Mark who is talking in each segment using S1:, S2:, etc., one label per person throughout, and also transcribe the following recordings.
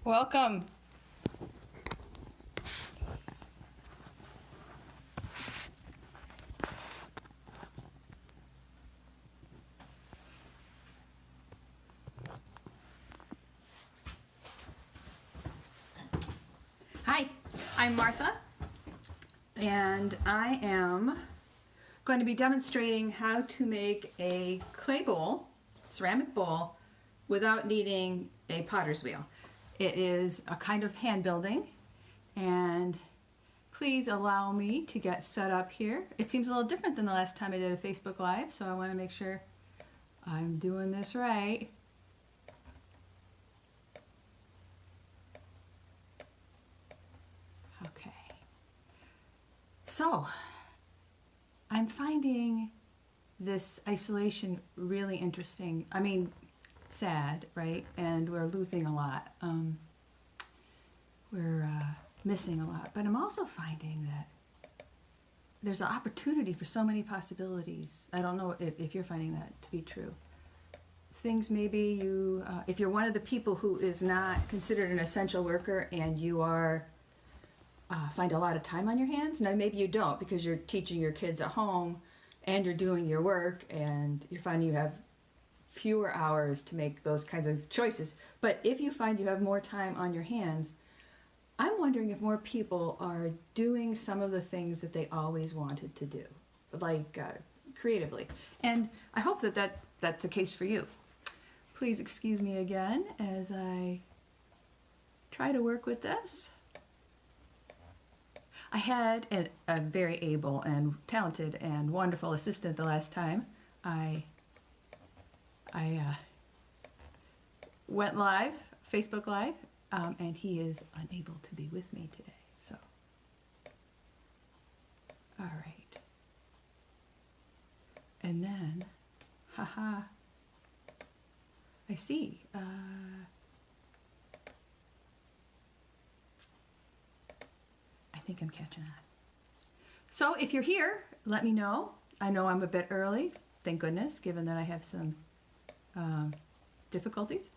S1: Welcome. Hi, I'm Martha, and I am going to be demonstrating how to make a clay bowl, ceramic bowl, without needing a potter's wheel. It is a kind of hand building, and please allow me to get set up here. It seems a little different than the last time I did a Facebook Live, so I want to make sure I'm doing this right. Okay. So, I'm finding this isolation really interesting. I mean, sad, right? And we're losing a lot. We're missing a lot. But I'm also finding that there's an opportunity for so many possibilities. I don't know if you're finding that to be true. Things maybe you, if you're one of the people who is not considered an essential worker and you are find a lot of time on your hands. Now maybe you don't because you're teaching your kids at home and you're doing your work and you're finding you have fewer hours to make those kinds of choices. But if you find you have more time on your hands, I'm wondering if more people are doing some of the things that they always wanted to do, like creatively. And I hope that that's the case for you. Please excuse me again as I try to work with this. I had a very able and talented and wonderful assistant the last time I went live, Facebook Live, and he is unable to be with me today. So, all right. And then, haha, I see. I think I'm catching on. So if you're here, let me know. I know I'm a bit early, thank goodness, given that I have some difficulties,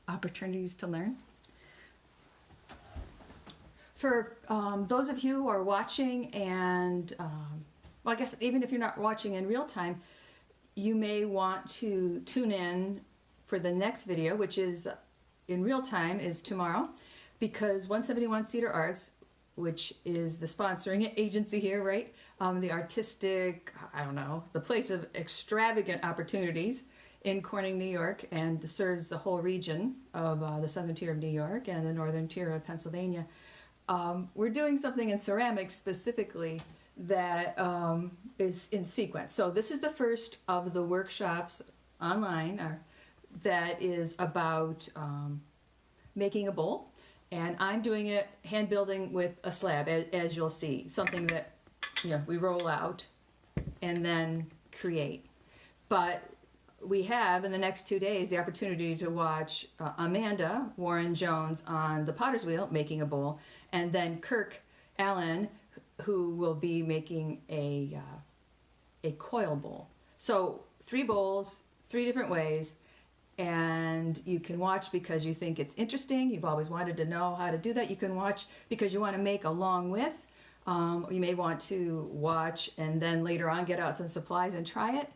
S1: opportunities to learn. For those of you who are watching and, well, I guess even if you're not watching in real time, you may want to tune in for the next video, which is in real time, is tomorrow. Because 171 Cedar Arts, which is the sponsoring agency here, right? The artistic, I don't know, the place of extravagant opportunities in Corning, New York, and serves the whole region of the southern tier of New York and the northern tier of Pennsylvania. We're doing something in ceramics specifically that is in sequence. So this is the first of the workshops online that is about making a bowl. And I'm doing it hand building with a slab, as you'll see, something that we roll out and then create. But we have in the next 2 days the opportunity to watch Amanda Warren Jones on the potter's wheel making a bowl, and then Kirk Allen, who will be making a coil bowl. So 3 bowls, 3 different ways. And you can watch because you think it's interesting. You've always wanted to know how to do that. You can watch because you want to make along with. You may want to watch and then later on get out some supplies and try it.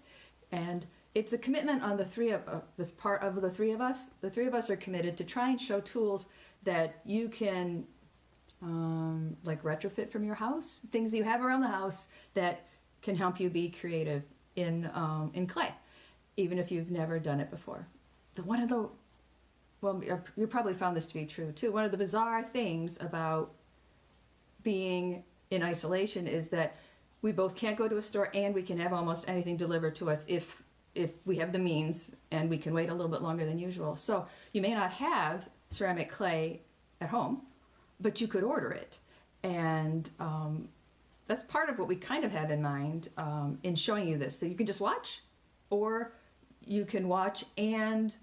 S1: And it's a commitment on the part of the three of us. The 3 of us are committed to try and show tools that you can like retrofit from your house, things you have around the house that can help you be creative in clay, even if you've never done it before. Well, you probably found this to be true too. One of the bizarre things about being in isolation is that we both can't go to a store and we can have almost anything delivered to us if we have the means and we can wait a little bit longer than usual. So you may not have ceramic clay at home, but you could order it. And that's part of what we kind of have in mind in showing you this. So you can just watch, or you can watch and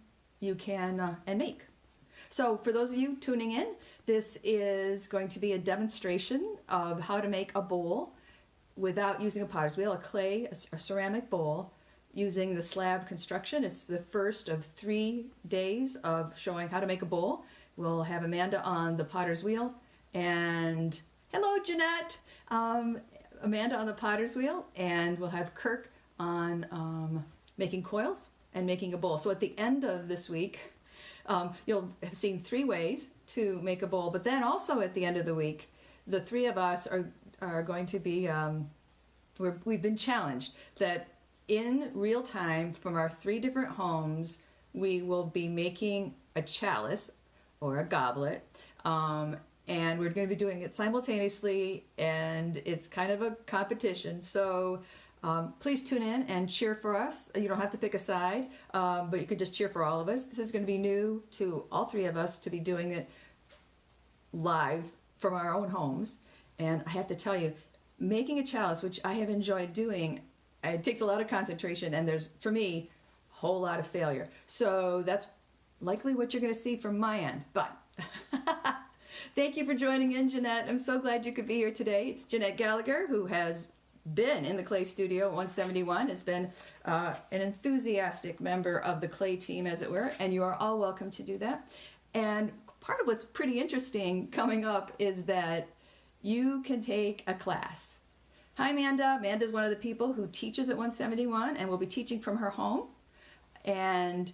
S1: you can and make. So for those of you tuning in, this is going to be a demonstration of how to make a bowl without using a potter's wheel, a ceramic bowl using the slab construction. It's the first of 3 days of showing how to make a bowl. We'll have Amanda on the potter's wheel, and hello Jeanette, Amanda on the potter's wheel, and we'll have Kirk on making coils and making a bowl. So at the end of this week, you'll have seen 3 ways to make a bowl, but then also at the end of the week, the 3 of us are going to be, we've been challenged that in real time from our 3 different homes, we will be making a chalice or a goblet, and we're going to be doing it simultaneously, and it's kind of a competition. So please tune in and cheer for us. You don't have to pick a side, but you could just cheer for all of us. This is going to be new to all 3 of us to be doing it live from our own homes. And I have to tell you, making a chalice, which I have enjoyed doing, it takes a lot of concentration, and there's, for me, a whole lot of failure. So that's likely what you're going to see from my end. But thank you for joining in, Jeanette. I'm so glad you could be here today. Jeanette Gallagher, who has been in the clay studio at 171, has been an enthusiastic member of the clay team, as it were, and you are all welcome to do that. And part of what's pretty interesting coming up is that you can take a class. Hi, Amanda. Amanda's one of the people who teaches at 171 and will be teaching from her home, and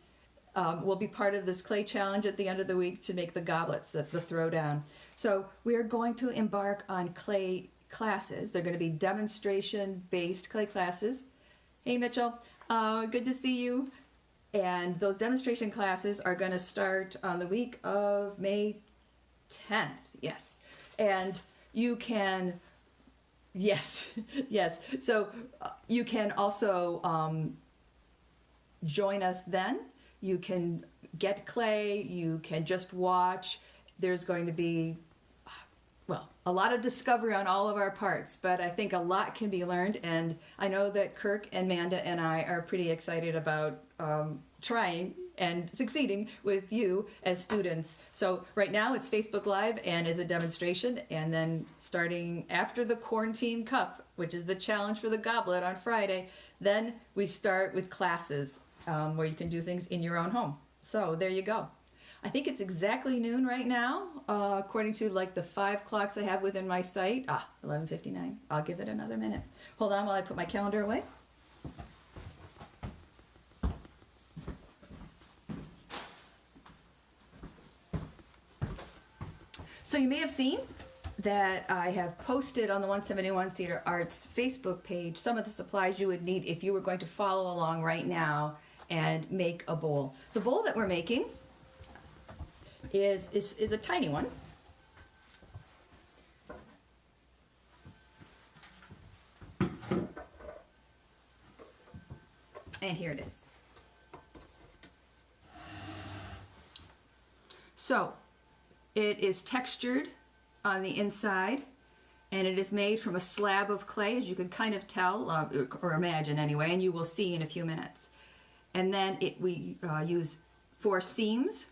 S1: will be part of this clay challenge at the end of the week to make the goblets, the throwdown. So we are going to embark on clay classes. They're going to be demonstration-based clay classes. Hey, Mitchell. Good to see you. And those demonstration classes are going to start on the week of May 10th. Yes. And you can, yes, yes. So you can also join us then. You can get clay, you can just watch. There's going to be, well, a lot of discovery on all of our parts, but I think a lot can be learned, and I know that Kirk and Amanda and I are pretty excited about trying and succeeding with you as students. So right now it's Facebook Live and it's a demonstration, and then starting after the Quarantine Cup, which is the challenge for the goblet on Friday, then we start with classes where you can do things in your own home. So there you go. I think it's exactly noon right now, according to like the 5 clocks I have within my site. 11:59. I'll give it another minute. Hold on while I put my calendar away. So you may have seen that I have posted on the 171 Cedar Arts Facebook page some of the supplies you would need if you were going to follow along right now and make a bowl. The bowl that we're making is a tiny one. And here it is. So it is textured on the inside, and it is made from a slab of clay, as you can kind of tell, or imagine anyway, and you will see in a few minutes. And then we use 4 seams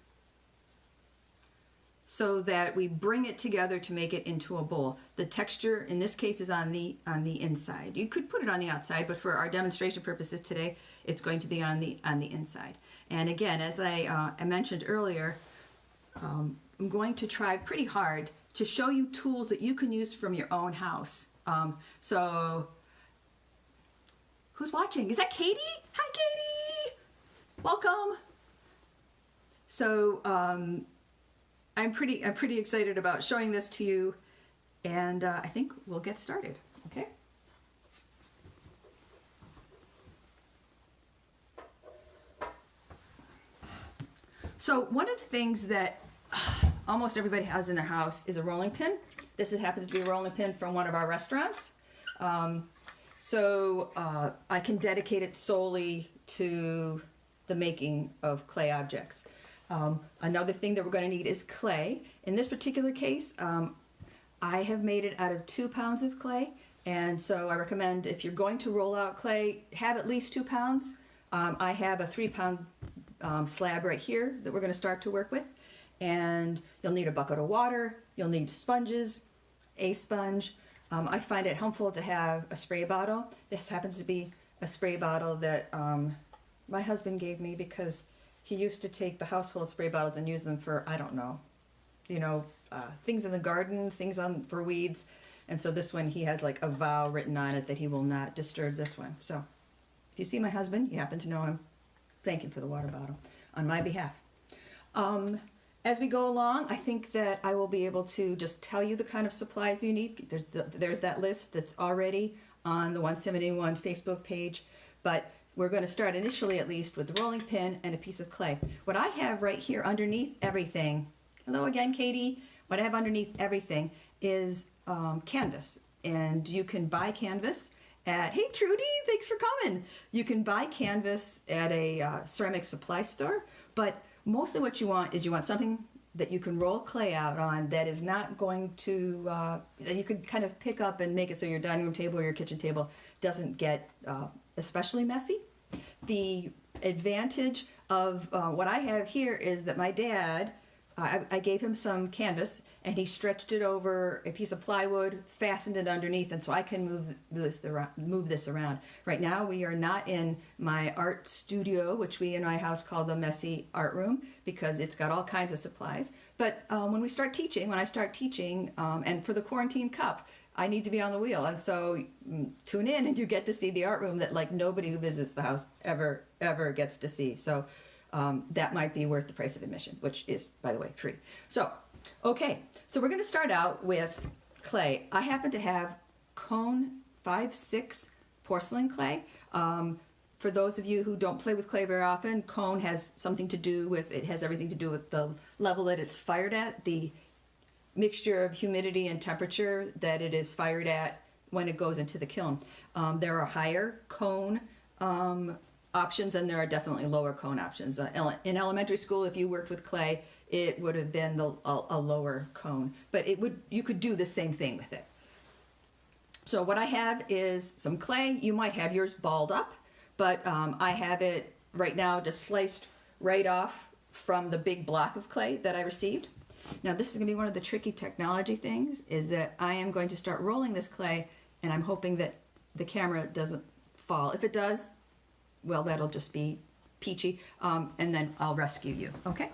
S1: so that we bring it together to make it into a bowl. The texture in this case is on the inside. You could put it on the outside, but for our demonstration purposes today, it's going to be on the inside. And again, as I mentioned earlier, I'm going to try pretty hard to show you tools that you can use from your own house. So who's watching? Is that Katie? Hi, Katie! Welcome. So I'm pretty excited about showing this to you, and I think we'll get started. Okay. So one of the things that almost everybody has in their house is a rolling pin. This happens to be a rolling pin from one of our restaurants. So I can dedicate it solely to the making of clay objects. Another thing that we're going to need is clay. In this particular case, I have made it out of 2 pounds of clay, and so I recommend if you're going to roll out clay, have at least 2 pounds. I have a 3-pound slab right here that we're going to start to work with, and you'll need a bucket of water, you'll need sponges, a sponge. I find it helpful to have a spray bottle. This happens to be a spray bottle that my husband gave me because he used to take the household spray bottles and use them for, I don't know, things in the garden, things for weeds. And so this one, he has like a vow written on it that he will not disturb this one. So if you see my husband, you happen to know him, thank him for the water bottle on my behalf. As we go along, I think that I will be able to just tell you the kind of supplies you need. There's that list that's already on the 171 Facebook page, but we're going to start initially at least with the rolling pin and a piece of clay. What I have right here underneath everything, hello again, Katie. What I have underneath everything is canvas, and you can buy canvas at, hey Trudy, thanks for coming. You can buy canvas at a ceramic supply store, but mostly what you want is something that you can roll clay out on that is not going to, that you could kind of pick up and make it so your dining room table or your kitchen table doesn't get especially messy. The advantage of what I have here is that my dad, I gave him some canvas and he stretched it over a piece of plywood, fastened it underneath, and so I can move this around. Right now we are not in my art studio, which we in my house call the messy art room, because it's got all kinds of supplies. But when I start teaching, and for the quarantine cup, I need to be on the wheel, and so tune in and you get to see the art room that like nobody who visits the house ever gets to see. So that might be worth the price of admission, which is, by the way, free. So, okay, so we're going to start out with clay. I happen to have Cone 5-6 porcelain clay. For those of you who don't play with clay very often, cone has something to do with, it has everything to do with the level that it's fired at, the mixture of humidity and temperature that it is fired at when it goes into the kiln. There are higher cone options, and there are definitely lower cone options. In elementary school, if you worked with clay, it would have been a lower cone, but you could do the same thing with it. So what I have is some clay. You might have yours balled up, but I have it right now just sliced right off from the big block of clay that I received. Now this is going to be one of the tricky technology things, is that I am going to start rolling this clay, and I'm hoping that the camera doesn't fall. If it does, well, that'll just be peachy, and then I'll rescue you, okay?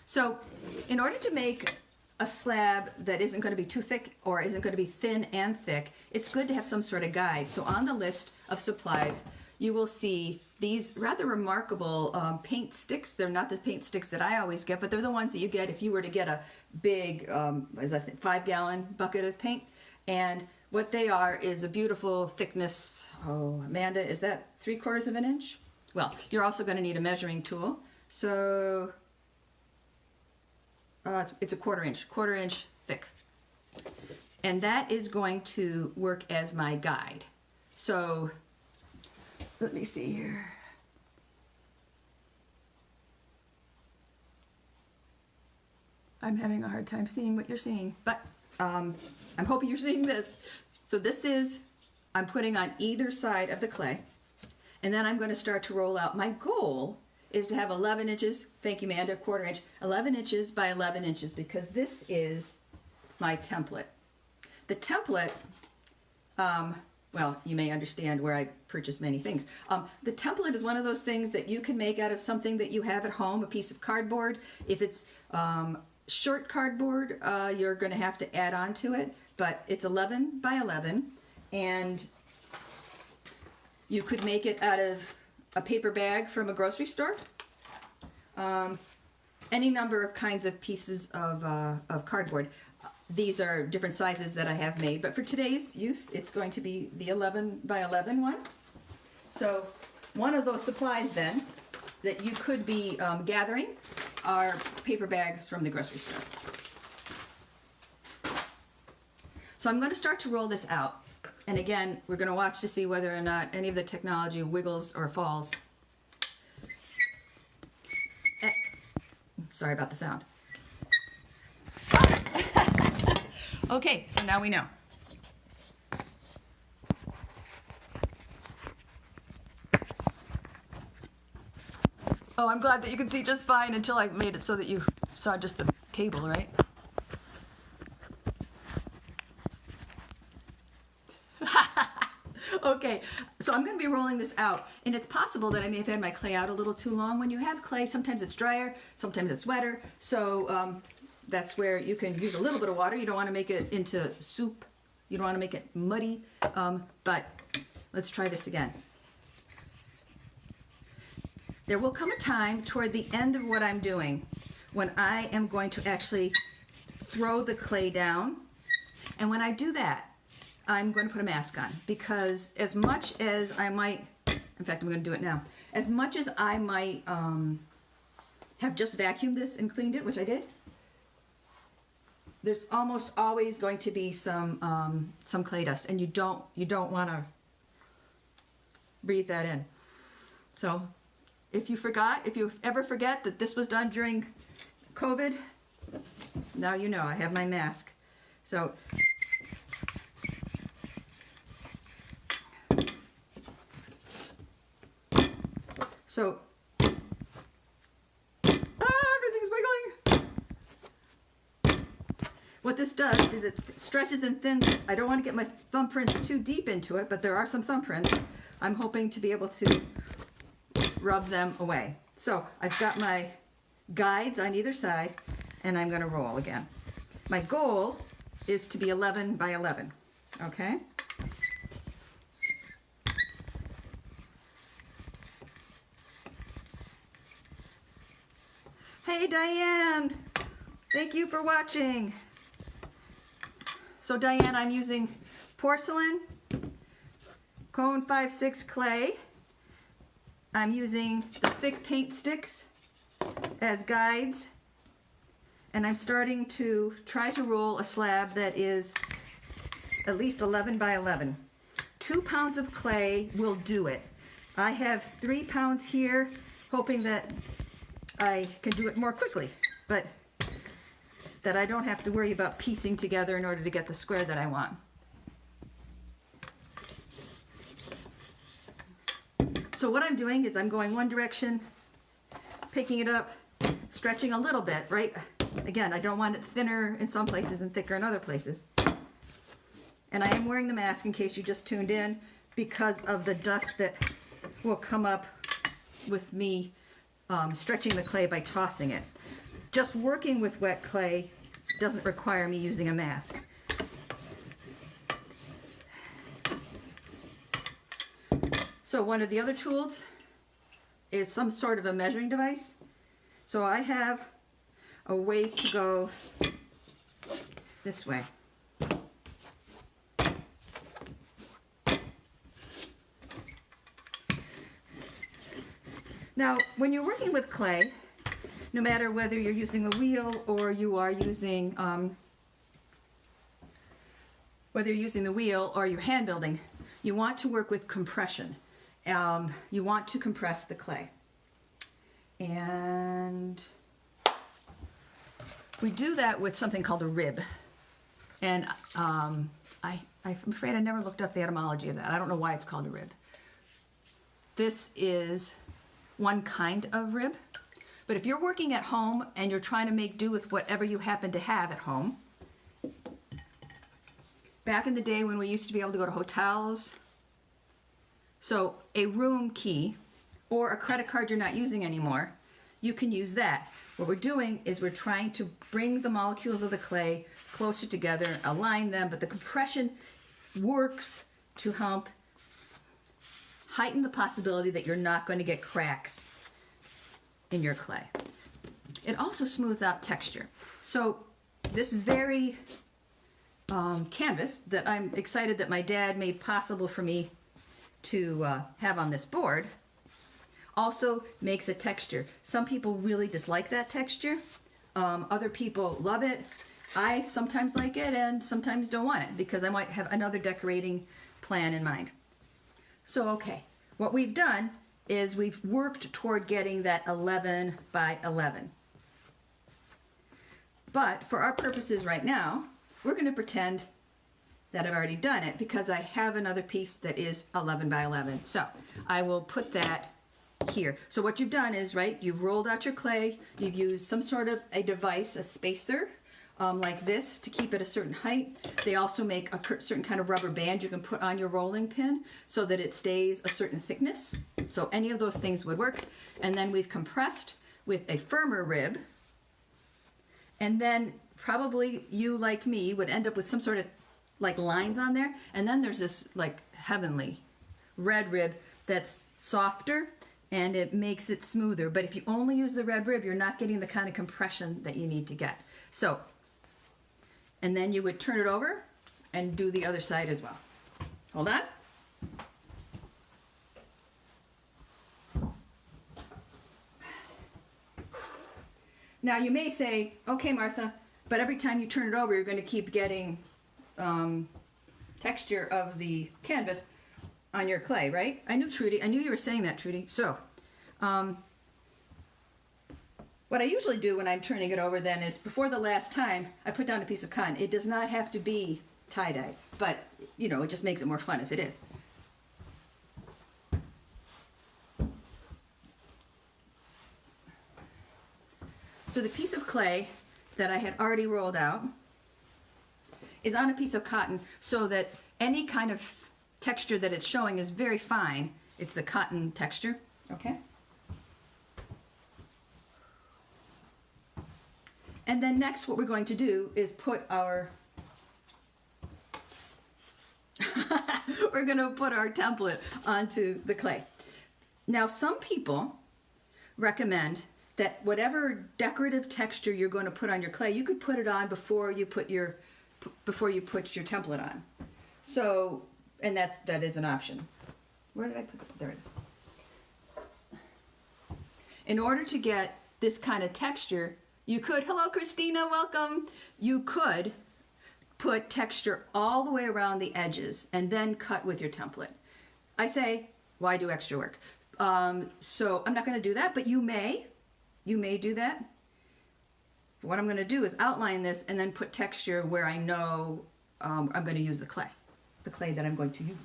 S1: So in order to make a slab that isn't going to be too thick or isn't going to be thin and thick, it's good to have some sort of guide. So on the list of supplies, you will see these rather remarkable paint sticks. They're not the paint sticks that I always get, but they're the ones that you get if you were to get a big 5-gallon bucket of paint. And what they are is a beautiful thickness. Oh, Amanda, is that 3/4 of an inch? Well, you're also going to need a measuring tool. So it's a quarter inch thick. And that is going to work as my guide. So let me see here. I'm having a hard time seeing what you're seeing, but I'm hoping you're seeing this. So this is, I'm putting on either side of the clay, and then I'm going to start to roll out. My goal is to have 11 inches, thank you Amanda, 1/4 inch, 11 inches by 11 inches, because this is my template. The template, well, you may understand where I purchase many things. The template is one of those things that you can make out of something that you have at home, a piece of cardboard. If it's short cardboard, you're going to have to add on to it, but it's 11 by 11, and you could make it out of a paper bag from a grocery store. Any number of kinds of pieces of cardboard. These are different sizes that I have made, but for today's use, it's going to be the 11 by 11 one. So one of those supplies then that you could be gathering are paper bags from the grocery store. So I'm going to start to roll this out. And again, we're going to watch to see whether or not any of the technology wiggles or falls. Sorry about the sound. Okay, so now we know. Oh, I'm glad that you can see just fine until I made it so that you saw just the table, right? Okay, so I'm going to be rolling this out, and it's possible that I may have had my clay out a little too long. When you have clay, sometimes it's drier, sometimes it's wetter, so that's where you can use a little bit of water. You don't want to make it into soup. You don't want to make it muddy, but let's try this again. There will come a time toward the end of what I'm doing when I am going to actually throw the clay down, and when I do that, I'm going to put a mask on, because as much as I might, in fact, I'm going to do it now, as much as I might have just vacuumed this and cleaned it, which I did, there's almost always going to be some clay dust, and you don't want to breathe that in. So if you ever forget that this was done during COVID, now you know I have my mask. So everything's wiggling. What this does is it stretches and thins. I don't want to get my thumbprints too deep into it, but there are some thumbprints. I'm hoping to be able to rub them away. So I've got my guides on either side, and I'm going to roll again. My goal is to be 11 by 11, okay? Hey Diane, thank you for watching. So Diane, I'm using porcelain, cone 5/6 clay. I'm using the thick paint sticks as guides, and I'm starting to try to roll a slab that is at least 11 by 11. 2 pounds of clay will do it. I have 3 pounds here, hoping that I can do it more quickly, but that I don't have to worry about piecing together in order to get the square that I want. So what I'm doing is I'm going one direction, picking it up, stretching a little bit, right? Again, I don't want it thinner in some places and thicker in other places. And I am wearing the mask in case you just tuned in, because of the dust that will come up with me stretching the clay by tossing it. Just working with wet clay doesn't require me using a mask. So one of the other tools is some sort of a measuring device. So I have a ways to go this way. Now, when you're working with clay, no matter whether you're using a wheel or you are using, whether you're using the wheel or you're hand building, you want to work with compression. You want to compress the clay. And we do that with something called a rib. And I'm afraid I never looked up the etymology of that. I don't know why it's called a rib. This is one kind of rib. But if you're working at home and you're trying to make do with whatever you happen to have at home, back in the day when we used to be able to go to hotels, so a room key or a credit card you're not using anymore, you can use that. What we're doing is we're trying to bring the molecules of the clay closer together, align them, but the compression works to help heighten the possibility that you're not going to get cracks in your clay. It also smooths out texture. So this very canvas that I'm excited that my dad made possible for me to have on this board also makes a texture. Some people really dislike that texture. Other people love it. I sometimes like it and sometimes don't want it because I might have another decorating plan in mind. So okay, what we've done is we've worked toward getting that 11 by 11. But for our purposes right now, we're going to pretend that I've already done it because I have another piece that is 11 by 11. So I will put that here. So what you've done is, right, you've rolled out your clay, you've used some sort of a device, a spacer, like this to keep it a certain height. They also make a certain kind of rubber band you can put on your rolling pin so that it stays a certain thickness. So any of those things would work. And then we've compressed with a firmer rib. And then probably you, like me, would end up with some sort of like lines on there. And then there's this like heavenly red rib that's softer and it makes it smoother. But if you only use the red rib, you're not getting the kind of compression that you need to get. So, and then you would turn it over and do the other side as well. Hold on. Now you may say, okay, Martha, but every time you turn it over, you're going to keep getting texture of the canvas on your clay, right? I knew, Trudy. I knew you were saying that, Trudy. So, what I usually do when I'm turning it over then is before the last time, I put down a piece of cotton. It does not have to be tie-dye, but, you know, it just makes it more fun if it is. So the piece of clay that I had already rolled out is on a piece of cotton so that any kind of texture that it's showing is very fine. It's the cotton texture, okay? And then next what we're going to do is put our we're going to put our template onto the clay. Now some people recommend that whatever decorative texture you're going to put on your clay, you could put it on before you put your template on. So, and that is an option. Where did I put there it is. In order to get this kind of texture, you could, hello Christina, welcome. You could put texture all the way around the edges and then cut with your template. I say, why do extra work? So I'm not going to do that, but you may do that. What I'm going to do is outline this and then put texture where I know I'm going to use the clay that I'm going to use.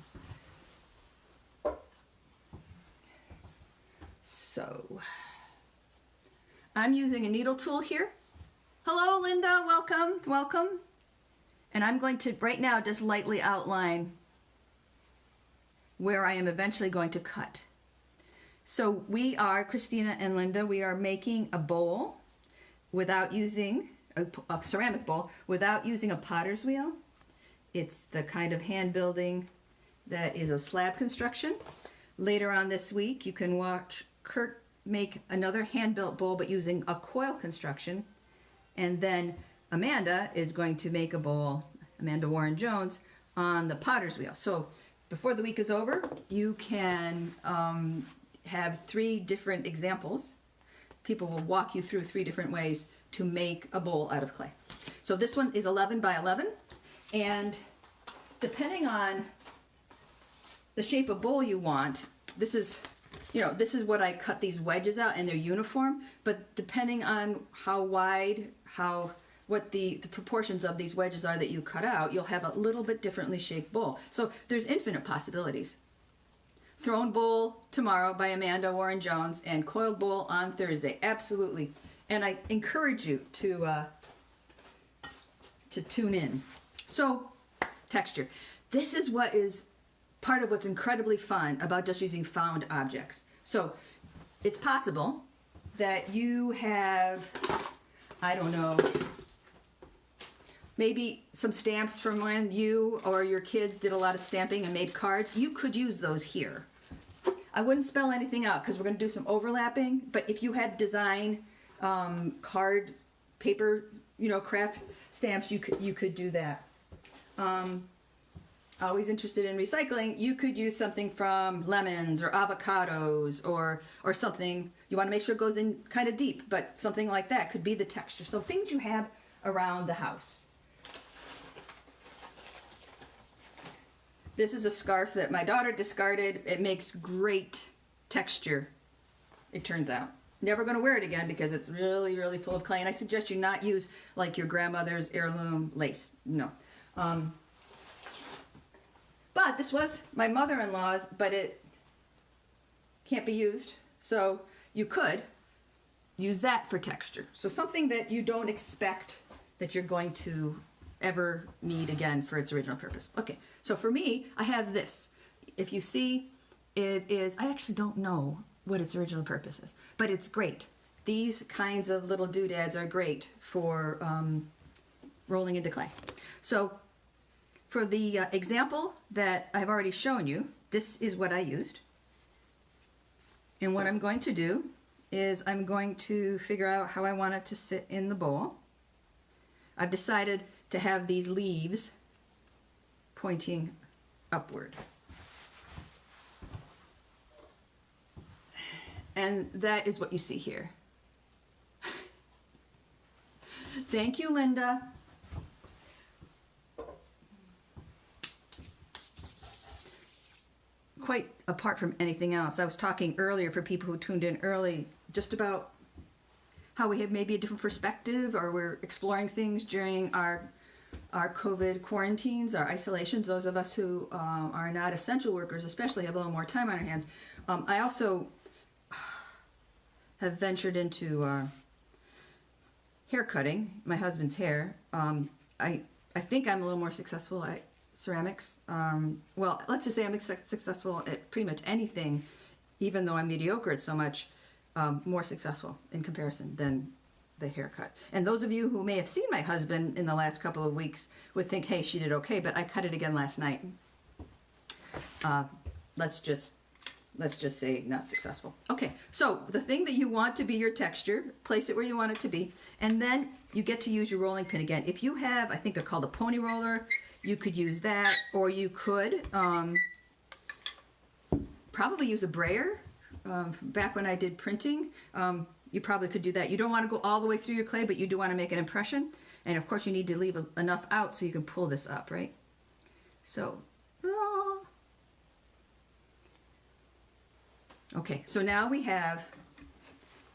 S1: So I'm using a needle tool here. Hello Linda, welcome, welcome. And I'm going to right now just lightly outline where I am eventually going to cut. So we are, Christina and Linda, we are making a bowl without using, a ceramic bowl, without using a potter's wheel. It's the kind of hand building that is a slab construction. Later on this week, you can watch Kurt make another hand-built bowl, but using a coil construction. And then Amanda is going to make a bowl, Amanda Warren Jones, on the potter's wheel. So before the week is over, you can have 3 different examples. People will walk you through 3 different ways to make a bowl out of clay. So this one is 11 by 11, and depending on the shape of bowl you want, this is what I cut these wedges out, and they're uniform, but depending on how wide, what the proportions of these wedges are that you cut out, you'll have a little bit differently shaped bowl. So there's infinite possibilities. Throne bowl tomorrow by Amanda Warren Jones, and coiled bowl on Thursday. Absolutely. And I encourage you to tune in. So, texture. This is what is part of what's incredibly fun about just using found objects. So, it's possible that you have, I don't know, maybe some stamps from when you or your kids did a lot of stamping and made cards. You could use those here. I wouldn't spell anything out because we're going to do some overlapping, but if you had design card, paper, craft stamps, you could do that. Always interested in recycling, you could use something from lemons or avocados or something. You want to make sure it goes in kind of deep, but something like that could be the texture. So things you have around the house. This is a scarf that my daughter discarded. It makes great texture, it turns out. Never going to wear it again because it's really, really full of clay. And I suggest you not use like your grandmother's heirloom lace. No. But this was my mother-in-law's, but it can't be used. So you could use that for texture. So something that you don't expect that you're going to ever need again for its original purpose. Okay, so for me, I have this. If you see, it is, I actually don't know what its original purpose is, but it's great. These kinds of little doodads are great for rolling into clay. So for the example that I've already shown you, this is what I used. And what I'm going to do is I'm going to figure out how I want it to sit in the bowl. I've decided to have these leaves pointing upward. And that is what you see here. Thank you, Linda. Quite apart from anything else, I was talking earlier for people who tuned in early just about how we have maybe a different perspective, or we're exploring things during our COVID quarantines, our isolations. Those of us who are not essential workers especially have a little more time on our hands. I also have ventured into hair cutting, my husband's hair. I think I'm a little more successful at ceramics. Well, let's just say I'm successful at pretty much anything, even though I'm mediocre at so much, more successful in comparison than the haircut. And those of you who may have seen my husband in the last couple of weeks would think, hey, she did okay, but I cut it again last night. Let's just say not successful. Okay, so the thing that you want to be your texture, place it where you want it to be, and then you get to use your rolling pin again. If you have, I think they're called a pony roller, you could use that, or you could probably use a brayer. Back when I did printing, you probably could do that. You don't want to go all the way through your clay, but you do want to make an impression. And of course you need to leave enough out so you can pull this up, right? So, okay, so now we have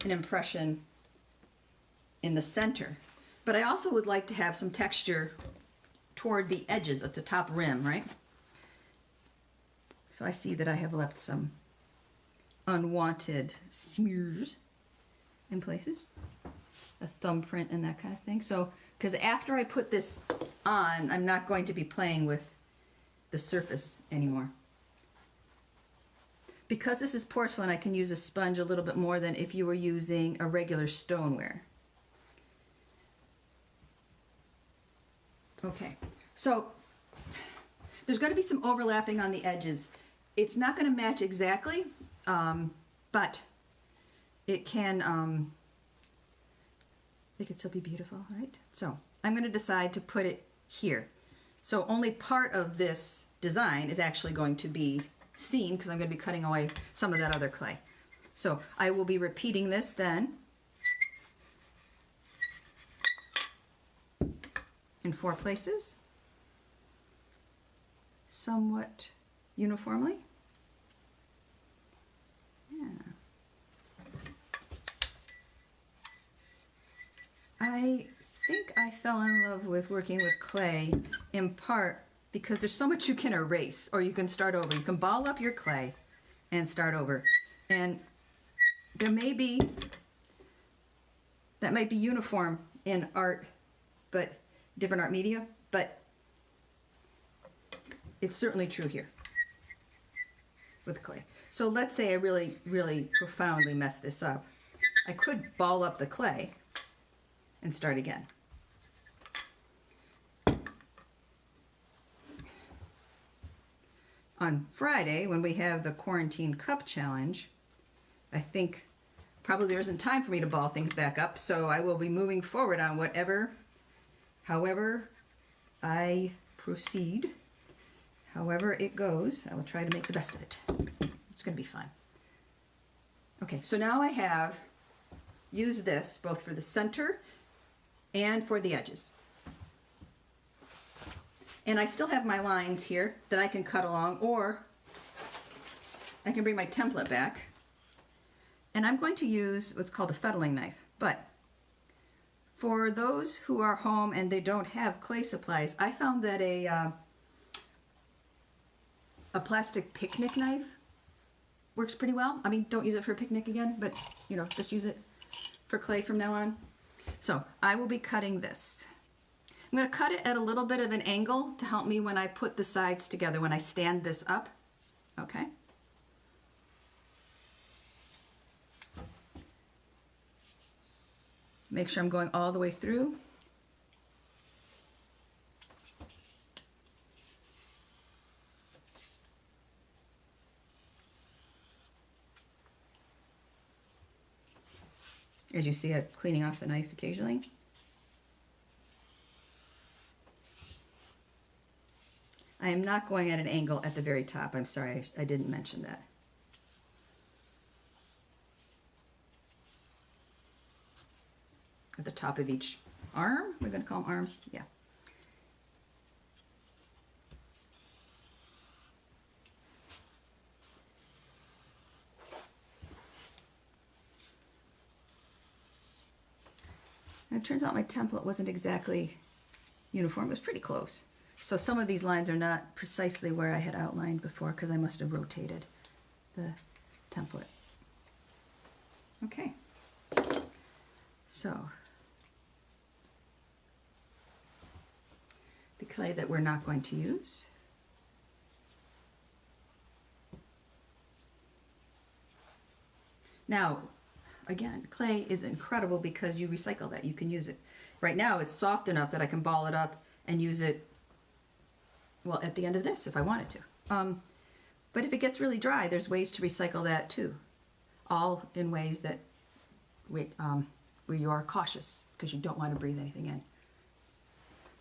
S1: an impression in the center. But I also would like to have some texture toward the edges of the top rim, right? So I see that I have left some unwanted smears in places, a thumbprint and that kind of thing. So, because after I put this on, I'm not going to be playing with the surface anymore. Because this is porcelain, I can use a sponge a little bit more than if you were using a regular stoneware. Okay, so there's going to be some overlapping on the edges. It's not going to match exactly, but it can still be beautiful, right? So I'm going to decide to put it here. So only part of this design is actually going to be seen because I'm going to be cutting away some of that other clay. So I will be repeating this then in 4 places, somewhat uniformly. Yeah. I think I fell in love with working with clay in part because there's so much you can erase, or you can start over. You can ball up your clay and start over. And there may be, that might be uniform in art, but different art media, but it's certainly true here with clay. So let's say I really, really profoundly mess this up. I could ball up the clay and start again. On Friday, when we have the Quarantine Cup Challenge, I think probably there isn't time for me to ball things back up, so I will be moving forward on however I proceed, however it goes. I will try to make the best of it. It's going to be fun. Okay, so now I have used this both for the center and for the edges. And I still have my lines here that I can cut along, or I can bring my template back. And I'm going to use what's called a fettling knife. But for those who are home and they don't have clay supplies, I found that a plastic picnic knife works pretty well. I mean, don't use it for a picnic again, but you know, just use it for clay from now on. So I will be cutting this. I'm going to cut it at a little bit of an angle to help me when I put the sides together, when I stand this up. Okay. Make sure I'm going all the way through. As you see, I'm cleaning off the knife occasionally. I am not going at an angle at the very top. I'm sorry, I didn't mention that. At the top of each arm, we're going to call them arms, yeah. And it turns out my template wasn't exactly uniform, it was pretty close. So some of these lines are not precisely where I had outlined before because I must have rotated the template. Okay, so the clay that we're not going to use. Now, again, clay is incredible because you recycle that. You can use it. Right now it's soft enough that I can ball it up and use it, well, at the end of this if I wanted to. But if it gets really dry, there's ways to recycle that too. All in ways that where you are cautious because you don't want to breathe anything in.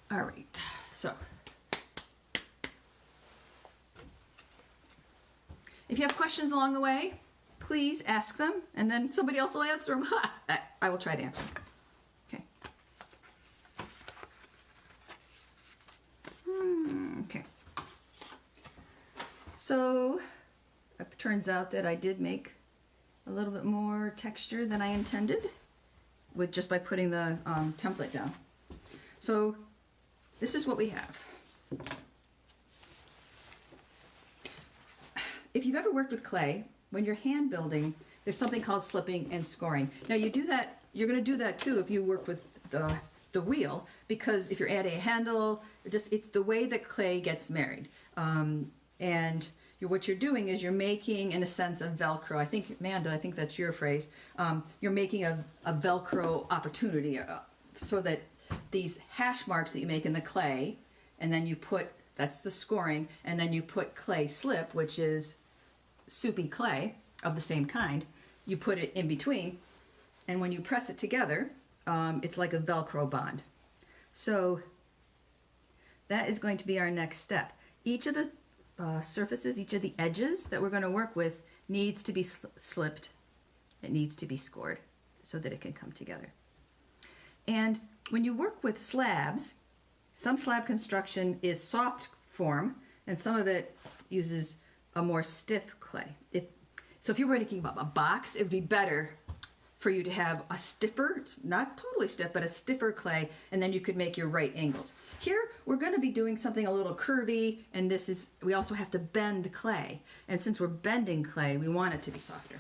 S1: All right, so if you have questions along the way, please ask them, and then somebody else will answer them. I will try to answer them. Okay. Okay. So it turns out that I did make a little bit more texture than I intended with just by putting the template down. So this is what we have. If you've ever worked with clay, when you're hand building, there's something called slipping and scoring. Now you do that, you're going to do that too if you work with the wheel, because if you're adding a handle, it's the way that clay gets married. And what you're doing is you're making, in a sense, a Velcro. I think, Amanda, I think that's your phrase. You're making a Velcro opportunity so that these hash marks that you make in the clay, and then you put, that's the scoring, and then you put clay slip, which is soupy clay of the same kind. You put it in between, and when you press it together, it's like a Velcro bond. So that is going to be our next step. Each of the surfaces, each of the edges that we're going to work with needs to be slipped. It needs to be scored so that it can come together. And when you work with slabs, some slab construction is soft form and some of it uses a more stiff clay. So if you were thinking about a box, it would be better for you to have a stiffer, not totally stiff, but a stiffer clay, and then you could make your right angles. Here, we're going to be doing something a little curvy, and we also have to bend the clay. And since we're bending clay, we want it to be softer.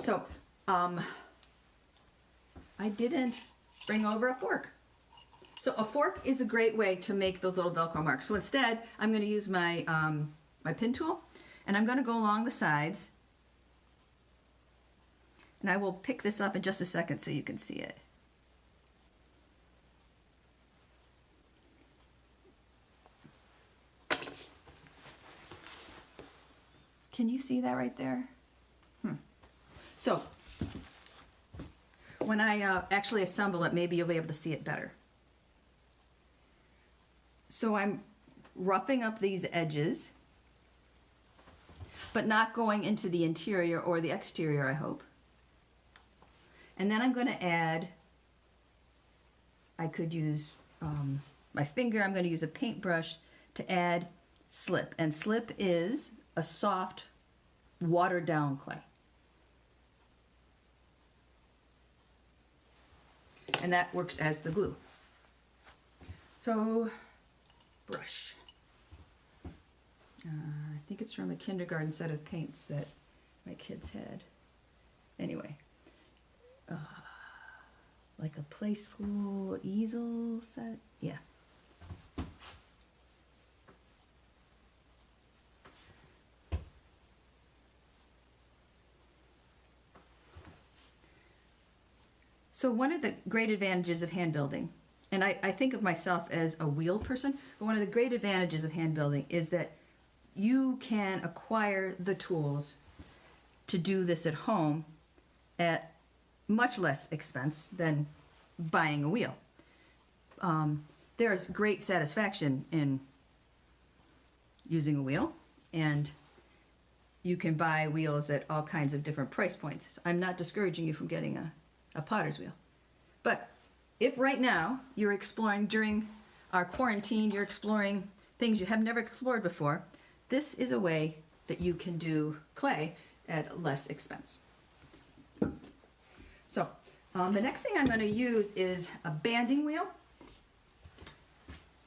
S1: So, I didn't bring over a fork. So a fork is a great way to make those little Velcro marks. So instead, I'm going to use my, my pin tool, and I'm going to go along the sides. And I will pick this up in just a second so you can see it. Can you see that right there? So when I actually assemble it, maybe you'll be able to see it better. So I'm roughing up these edges, but not going into the interior or the exterior, I hope. And then I'm going to add, I could use my finger, I'm going to use a paintbrush to add slip. And slip is a soft, watered down clay. And that works as the glue. So, brush. I think it's from a kindergarten set of paints that my kids had. Anyway. Like a play school easel set, yeah. So one of the great advantages of hand building, and I think of myself as a wheel person, but one of the great advantages of hand building is that you can acquire the tools to do this at home at much less expense than buying a wheel. There's great satisfaction in using a wheel, and you can buy wheels at all kinds of different price points. So I'm not discouraging you from getting a potter's wheel. But if right now you're exploring, during our quarantine, you're exploring things you have never explored before, this is a way that you can do clay at less expense. So the next thing I'm going to use is a banding wheel.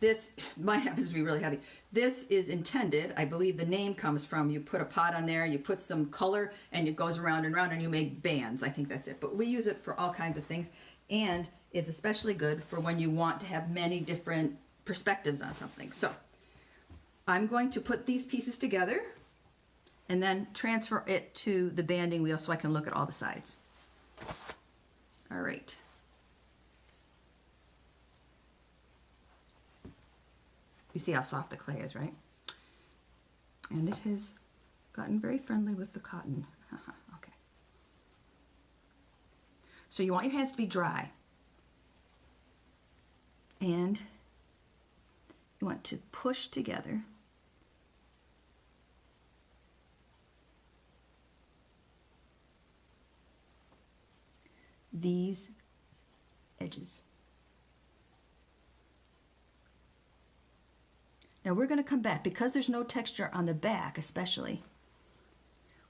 S1: This, mine happens to be really heavy. This is intended, I believe the name comes from, you put a pot on there, you put some color, and it goes around and around, and you make bands. I think that's it. But we use it for all kinds of things, and it's especially good for when you want to have many different perspectives on something. So I'm going to put these pieces together and then transfer it to the banding wheel so I can look at all the sides. All right. You see how soft the clay is, right? And it has gotten very friendly with the cotton. Okay. So you want your hands to be dry. And you want to push together these edges. Now we're going to come back, because there's no texture on the back especially,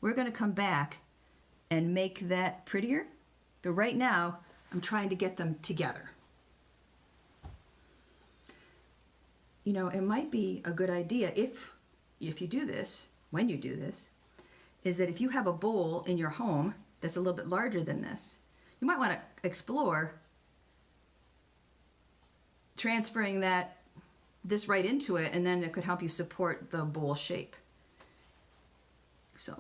S1: we're going to come back and make that prettier, but right now I'm trying to get them together. You know, it might be a good idea if you do this, when you do this, is that if you have a bowl in your home that's a little bit larger than this, you might want to explore transferring this right into it, and then it could help you support the bowl shape. So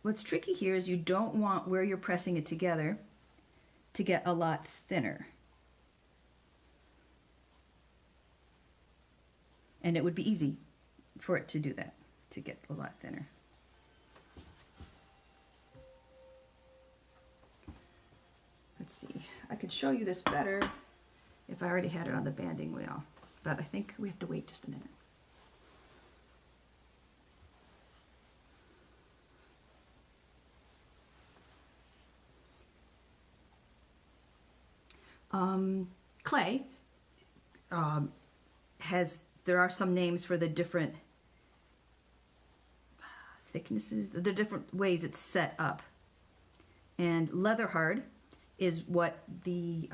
S1: what's tricky here is you don't want where you're pressing it together to get a lot thinner. And it would be easy for it to do that, to get a lot thinner. Let's see, I could show you this better if I already had it on the banding wheel, but I think we have to wait just a minute. Clay there are some names for the different thicknesses, the different ways it's set up. And leather hard is what the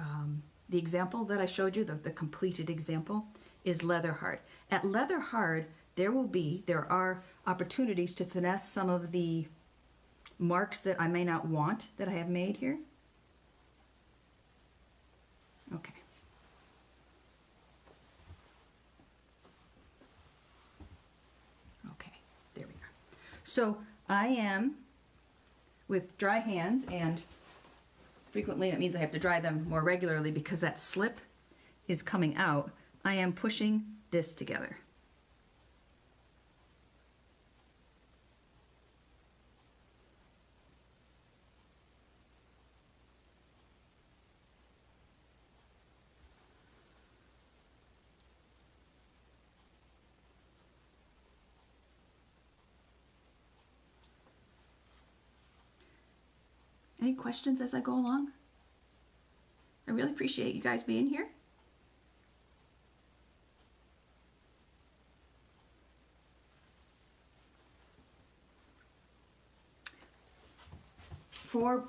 S1: example that I showed you, the completed example, is leather hard. At leather hard, there are opportunities to finesse some of the marks that I may not want that I have made here. Okay. Okay, there we are. So I am, with dry hands, and frequently it means I have to dry them more regularly because that slip is coming out, I am pushing this together. Any questions as I go along? I really appreciate you guys being here. For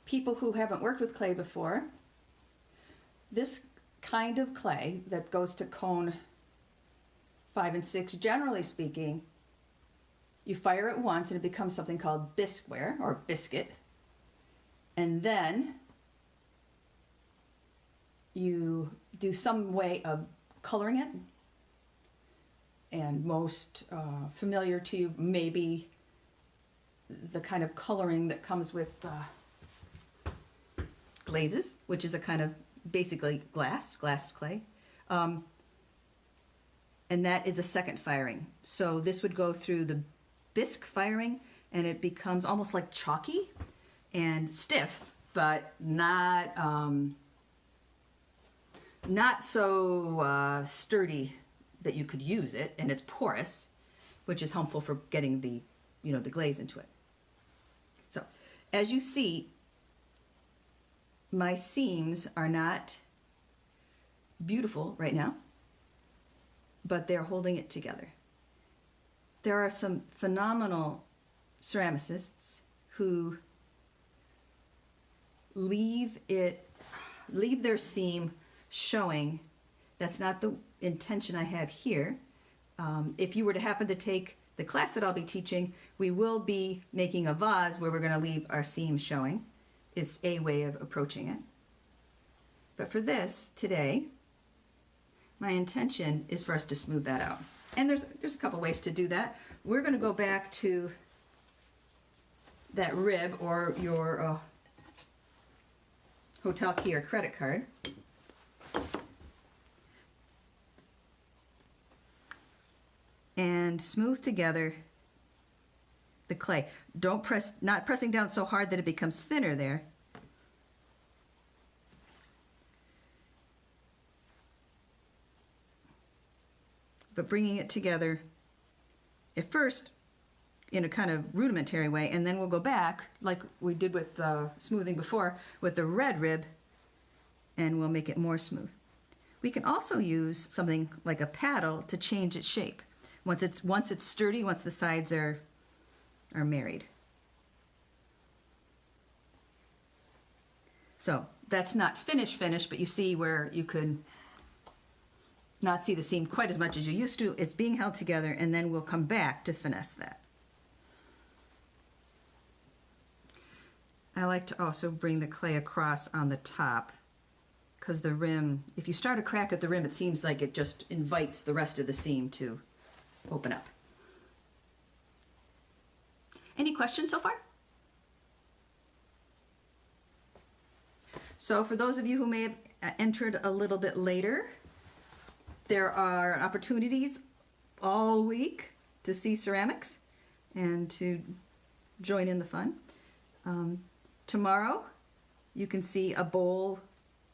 S1: people who haven't worked with clay before, this kind of clay that goes to cone 5 and 6, generally speaking, you fire it once and it becomes something called bisqueware or biscuit, and then you do some way of coloring it, and most familiar to you may be the kind of coloring that comes with glazes, which is a kind of basically glass clay. And that is a second firing. So this would go through the bisque firing and it becomes almost like chalky and stiff, but not so sturdy that you could use it, and it's porous, which is helpful for getting the glaze into it. So as you see, my seams are not beautiful right now, but they're holding it together. There are some phenomenal ceramicists who leave their seam showing. That's not the intention I have here. If you were to happen to take the class that I'll be teaching, we will be making a vase where we're going to leave our seam showing. It's a way of approaching it. But for this today, my intention is for us to smooth that out. And there's a couple ways to do that. We're going to go back to that rib or your hotel key or credit card. And smooth together the clay. Don't press, not pressing down so hard that it becomes thinner there. But bringing it together at first in a kind of rudimentary way, and then we'll go back like we did with smoothing before with the red rib, and we'll make it more smooth. We can also use something like a paddle to change its shape. Once it's sturdy, once the sides are married. So that's not finish, but you see where you could not see the seam quite as much as you used to. It's being held together, and then we'll come back to finesse that. I like to also bring the clay across on the top, because the rim, if you start a crack at the rim, it seems like it just invites the rest of the seam to open up. Any questions so far? So for those of you who may have entered a little bit later, there are opportunities all week to see ceramics and to join in the fun. Tomorrow you can see a bowl,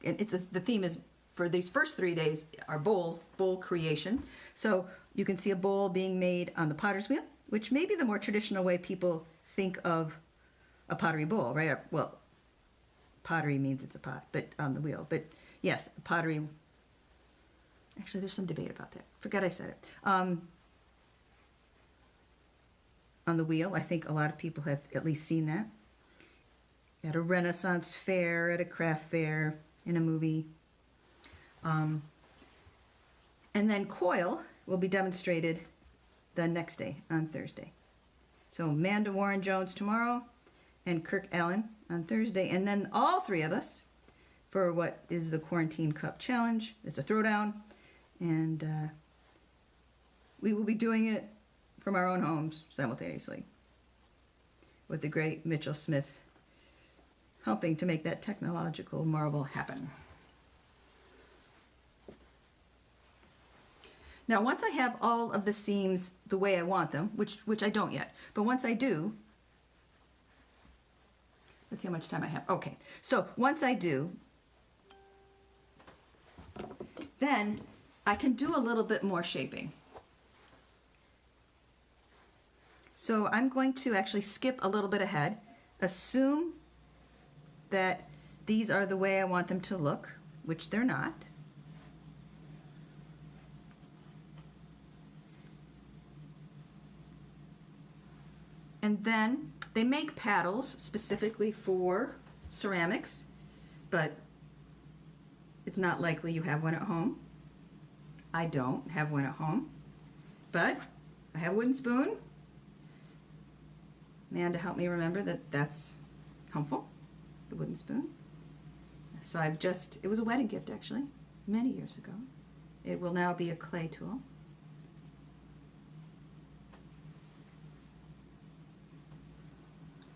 S1: and the theme is for these first 3 days are bowl creation. So you can see a bowl being made on the potter's wheel, which may be the more traditional way people think of a pottery bowl, right? Well, pottery means it's a pot, but on the wheel. But yes, pottery. Actually, there's some debate about that. Forgot I said it. On the wheel, I think a lot of people have at least seen that. At a Renaissance fair, at a craft fair, in a movie. And then coil will be demonstrated the next day, on Thursday. So Amanda Warren Jones tomorrow, and Kirk Allen on Thursday. And then all three of us for what is the Quarantine Cup Challenge. It's a throwdown. And we will be doing it from our own homes simultaneously, with the great Mitchell Smith helping to make that technological marvel happen. Now, once I have all of the seams the way I want them, which I don't yet, but once I do, let's see how much time I have. Okay, so once I do, then I can do a little bit more shaping. So I'm going to actually skip a little bit ahead, assume that these are the way I want them to look, which they're not. And then they make paddles specifically for ceramics, but it's not likely you have one at home. I don't have one at home, but I have a wooden spoon. Amanda helped me remember that that's helpful, the wooden spoon. So it was a wedding gift actually, many years ago. It will now be a clay tool.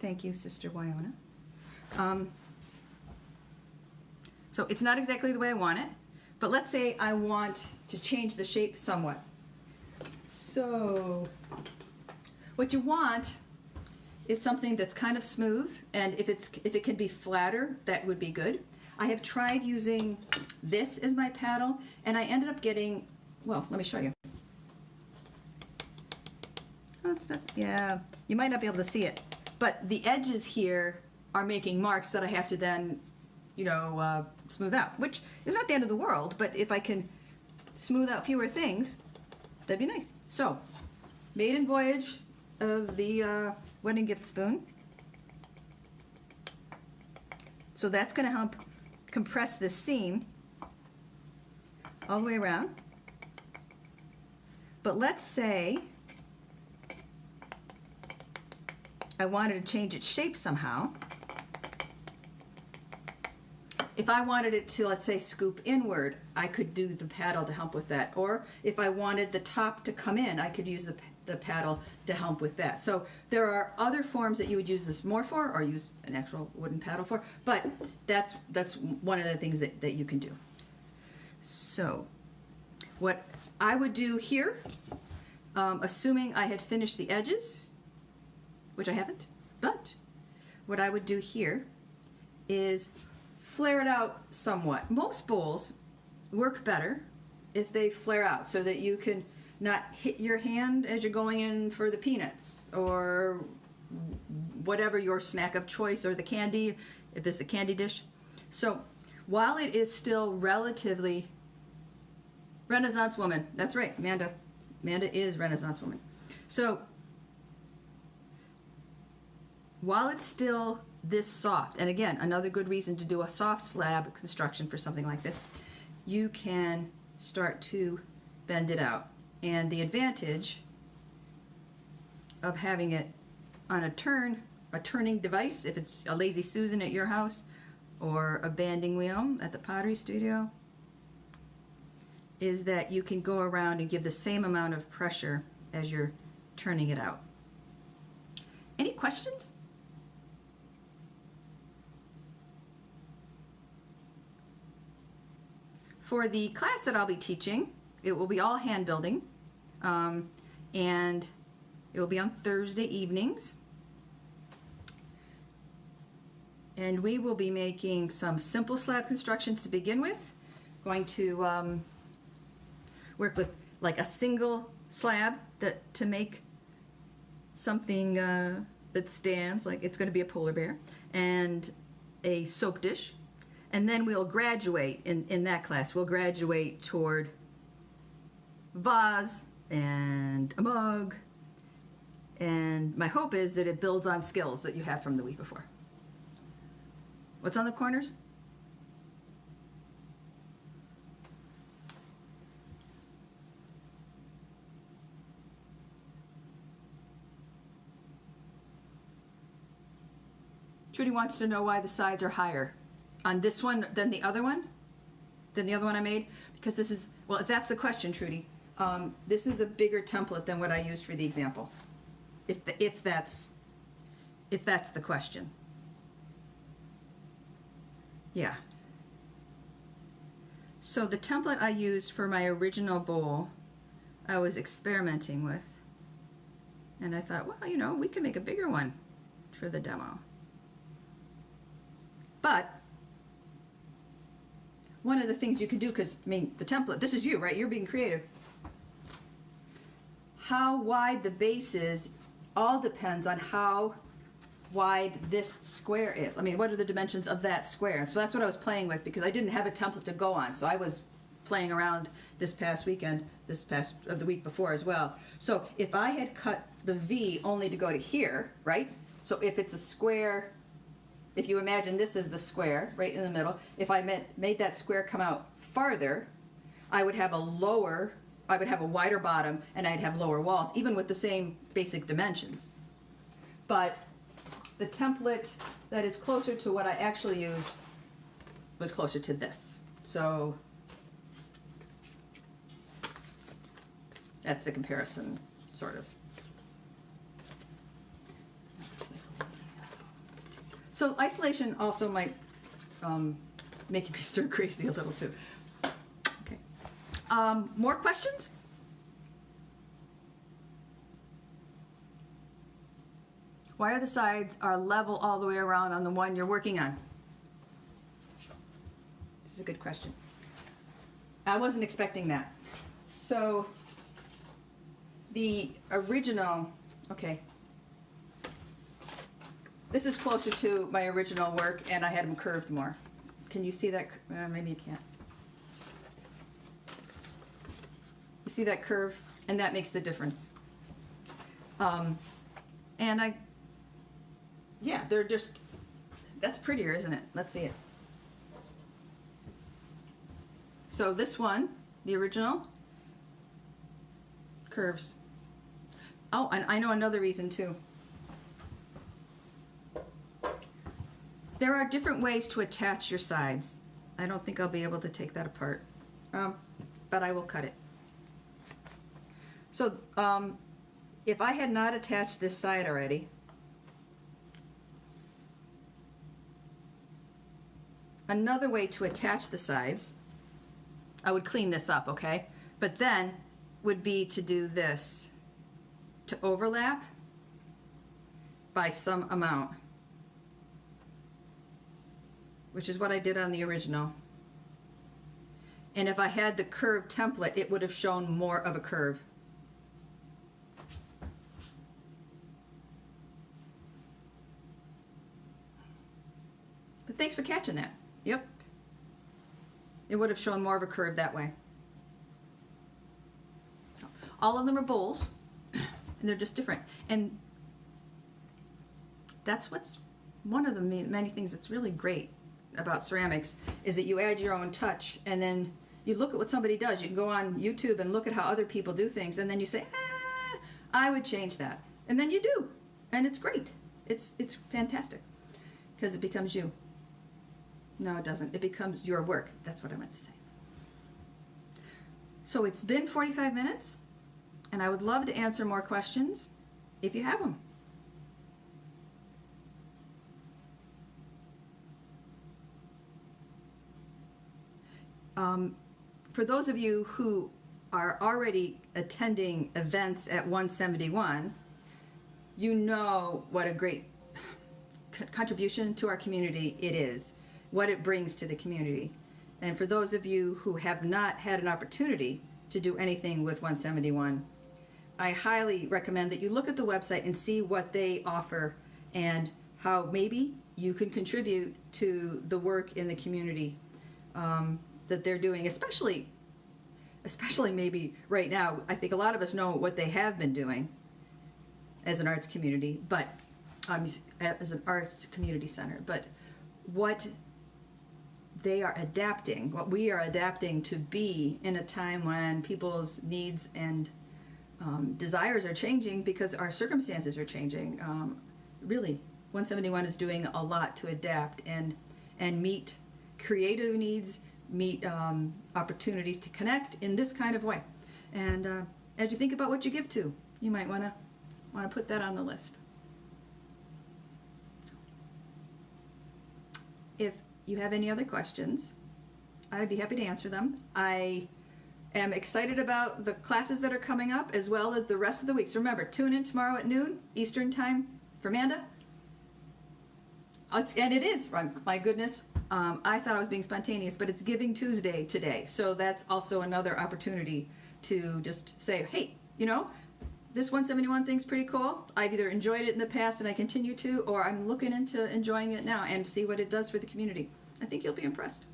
S1: Thank you, Sister Wyona. So it's not exactly the way I want it, but let's say I want to change the shape somewhat. So what you want is something that's kind of smooth, and if it can be flatter, that would be good. I have tried using this as my paddle, and I ended up getting, well, let me show you. Oh, it's not, yeah, you might not be able to see it, but the edges here are making marks that I have to then, you know, smooth out, which is not the end of the world, but if I can smooth out fewer things, that'd be nice. So, maiden voyage of the wedding gift spoon. So that's going to help compress this seam all the way around. But let's say I wanted to change its shape somehow. If I wanted it to, let's say, scoop inward, I could do the paddle to help with that. Or if I wanted the top to come in, I could use the paddle to help with that. So there are other forms that you would use this more for, or use an actual wooden paddle for, but that's one of the things that you can do. So what I would do here, assuming I had finished the edges, which I haven't, but what I would do here is flare it out somewhat. Most bowls work better if they flare out so that you can not hit your hand as you're going in for the peanuts or whatever your snack of choice, or the candy, if it's the candy dish. So while it is still relatively Renaissance woman, that's right, Amanda is Renaissance woman. So while it's still this soft, and again, another good reason to do a soft slab construction for something like this, you can start to bend it out. And the advantage of having it on a turning device, if it's a Lazy Susan at your house or a banding wheel at the pottery studio, is that you can go around and give the same amount of pressure as you're turning it out. Any questions? For the class that I'll be teaching, it will be all hand building, and it will be on Thursday evenings. And we will be making some simple slab constructions to begin with. Going to work with like a single slab to make something that stands, like it's going to be a polar bear, and a soap dish. And then we'll graduate, in that class, we'll graduate toward vase and a mug. And my hope is that it builds on skills that you have from the week before. What's on the corners? Trudy wants to know why the sides are higher on this one than the other one I made, because this is, well, if that's the question, Trudy, this is a bigger template than what I used for the example, if that's the question. Yeah. So the template I used for my original bowl, I was experimenting with, and I thought, well, you know, we can make a bigger one for the demo. But one of the things you can do, because, I mean, the template, this is you, right? You're being creative. How wide the base is all depends on how wide this square is. I mean, what are the dimensions of that square? So that's what I was playing with, because I didn't have a template to go on. So I was playing around this past weekend, of the week before as well. So if I had cut the V only to go to here, right? So if it's a square, if you imagine this is the square right in the middle, if I made that square come out farther, I would have a wider bottom, and I'd have lower walls, even with the same basic dimensions. But the template that is closer to what I actually used was closer to this. So that's the comparison, sort of. So isolation also might make me stir crazy a little too. Okay. More questions? Why are the sides level all the way around on the one you're working on? This is a good question. I wasn't expecting that. So the original, okay, this is closer to my original work, and I had them curved more. Can you see that? Maybe you can't. You see that curve? And that makes the difference. And yeah, they're just, that's prettier, isn't it? Let's see it. So this one, the original, curves. Oh, and I know another reason too. There are different ways to attach your sides. I don't think I'll be able to take that apart, but I will cut it. So if I had not attached this side already, another way to attach the sides, I would clean this up, okay? But then would be to do this, to overlap by some amount, which is what I did on the original. And if I had the curved template, it would have shown more of a curve. But thanks for catching that. Yep. It would have shown more of a curve that way. All of them are bowls, and they're just different. And that's what's one of the many things that's really great about ceramics, is that you add your own touch, and then you look at what somebody does. You can go on YouTube and look at how other people do things, and then you say, I would change that. And then you do, and it's great. It's fantastic, because it becomes you. No, it doesn't. It becomes your work. That's what I meant to say. So it's been 45 minutes, and I would love to answer more questions if you have them. For those of you who are already attending events at 171, you know what a great contribution to our community it is, what it brings to the community. And for those of you who have not had an opportunity to do anything with 171, I highly recommend that you look at the website and see what they offer and how maybe you can contribute to the work in the community that they're doing, especially maybe right now. I think a lot of us know what they have been doing as an arts community, but as an arts community center, but what they are adapting, what we are adapting to be in a time when people's needs and desires are changing because our circumstances are changing. Really, 171 is doing a lot to adapt and meet creative needs, meet opportunities to connect in this kind of way. And as you think about what you give to, you might want to put that on the list. If you have any other questions, I'd be happy to answer them. I am excited about the classes that are coming up as well as the rest of the week. So remember, tune in tomorrow at noon Eastern Time for Amanda. And it is, my goodness, I thought I was being spontaneous, but it's Giving Tuesday today. So that's also another opportunity to just say, hey, you know, this 171 thing's pretty cool. I've either enjoyed it in the past and I continue to, or I'm looking into enjoying it now and see what it does for the community. I think you'll be impressed.